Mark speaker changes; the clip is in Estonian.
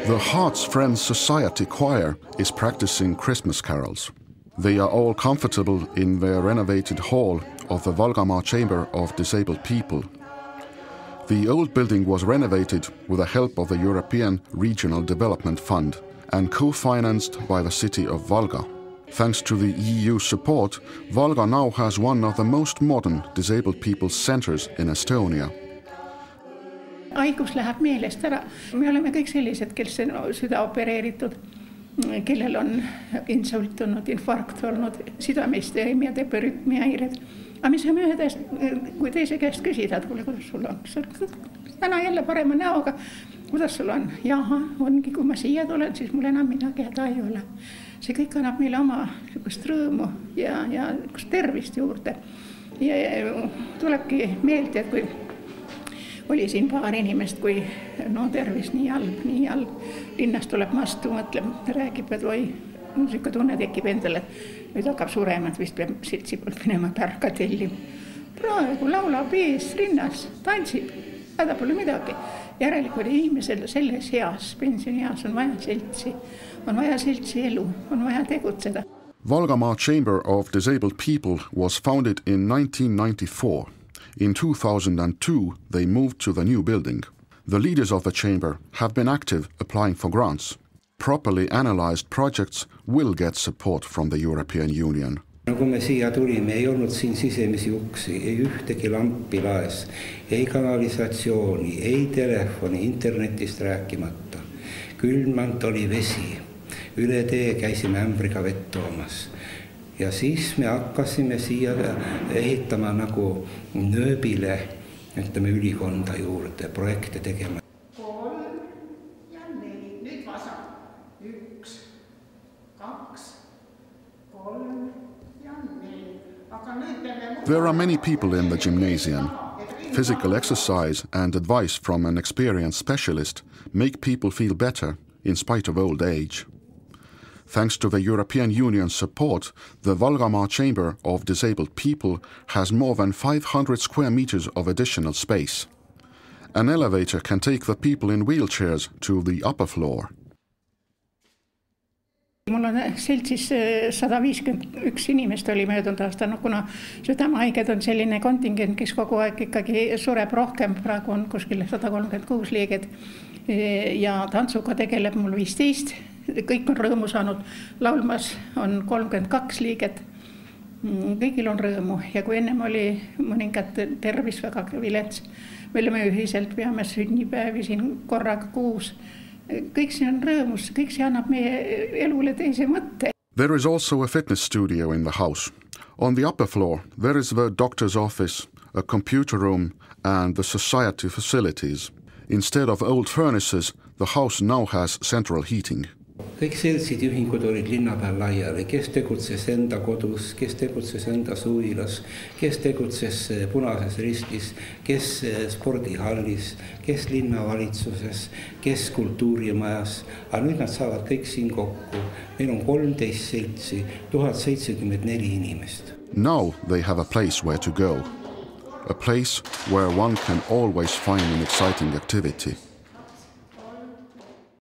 Speaker 1: The Hearts Friends Society Choir is practicing Christmas carols. They are all comfortable in their renovated hall of the Valgamaa Chamber of Disabled People. The old building was renovated with the help of the European Regional Development Fund and co-financed by the city of Valga. Thanks to the EU support, Valga now has one of the most modern disabled people's centers in Estonia.
Speaker 2: Haigus läheb meelest ära. Me oleme kõik sellised, kes on süda opereeritud, kellel on insult olnud, infarkt olnud, südameisteemiad, eperütmiahäired. Aga me saame ühedest, kui teise käest küsida, et kuule, kuidas sul on? Täna jälle parema näoga, kuidas sul on? Jaha, ongi, kui ma siia tulen, siis mul enam midagi häda ei ole. See kõik annab meile oma rõõmu ja tervist juurde. Ja tulebki meelde, et kui oli siin paar inimest, kui tervis nii halb, linnast tuleb mastu, mõtleb, räägib, et oi, niisugune tunne tekib endale, et nüüd hakkab surema, et vist peab siltsi poolt minema pärka tellima. Praegu laulab ees rinnas, tantsib, häda pole midagi. Järelikult inimesel selles heas, pensionieas on vaja seltsi elu, on vaja tegutseda.
Speaker 1: Valgamaa Chamber of Disabled People was founded in 1994. In 2002, they moved to the new building. The leaders of the chamber have been active applying for grants. Properly analyzed projects will get support from the European Union.
Speaker 3: Kui me siia tulime, ei olnud siin sisemisi uksi, ei ühtegi lampi laes, ei kanalisatsiooni, ei telefoni, internetist rääkimata. Külmalt oli vesi, üle tee käisime ämbriga vett toomas. Ja siis me hakkasime siia ehitama nagu nööbile, ütleme ülikonda juurde, projekte tegema.
Speaker 2: 3 ja 4, nüüd vasak. 1, 2, 3 ja 4.
Speaker 1: There are many people in the gymnasium. Physical exercise and advice from an experienced specialist make people feel better in spite of old age. Thanks to the European Union support, the Valgamaa Chamber of Disabled People has more than 500 square meters of additional space. An elevator can take the people in wheelchairs to the upper floor.
Speaker 2: Mul on seltsis 151 inimest oli möödunud aastal, kuna südamehaiged on selline kontingent, kes kogu aeg ikkagi sureb rohkem, praegu on kuskil 136 liiget ja tantsuga tegeleb mul 15, kõik on rõõmu saanud, laulmas on 32 liiget, kõigil on rõõmu ja kui ennem oli mõningad tervis väga vilets, me oleme ühiselt, peame sünnipäevi siin korraga kuus, kõik see on rõõmus, kõik see annab meie elule teise mõtte.
Speaker 1: There is also a fitness studio in the house. On the upper floor, there is the doctor's office, a computer room and the society facilities. Instead of old furnaces, the house now has central heating.
Speaker 3: Kõik seltsid ühingud olid linna peal laiali, kes tegutses enda kodus, kes tegutses enda suvilas, kes tegutses Punases Ristis, kes spordihallis, kes linnavalitsuses, kes kultuurimajas. Aga nüüd nad saavad kõik siin kokku. Meil on 13 seltsi, 1074 inimest.
Speaker 1: Now they have a place where to go. A place where one can always find an exciting activity.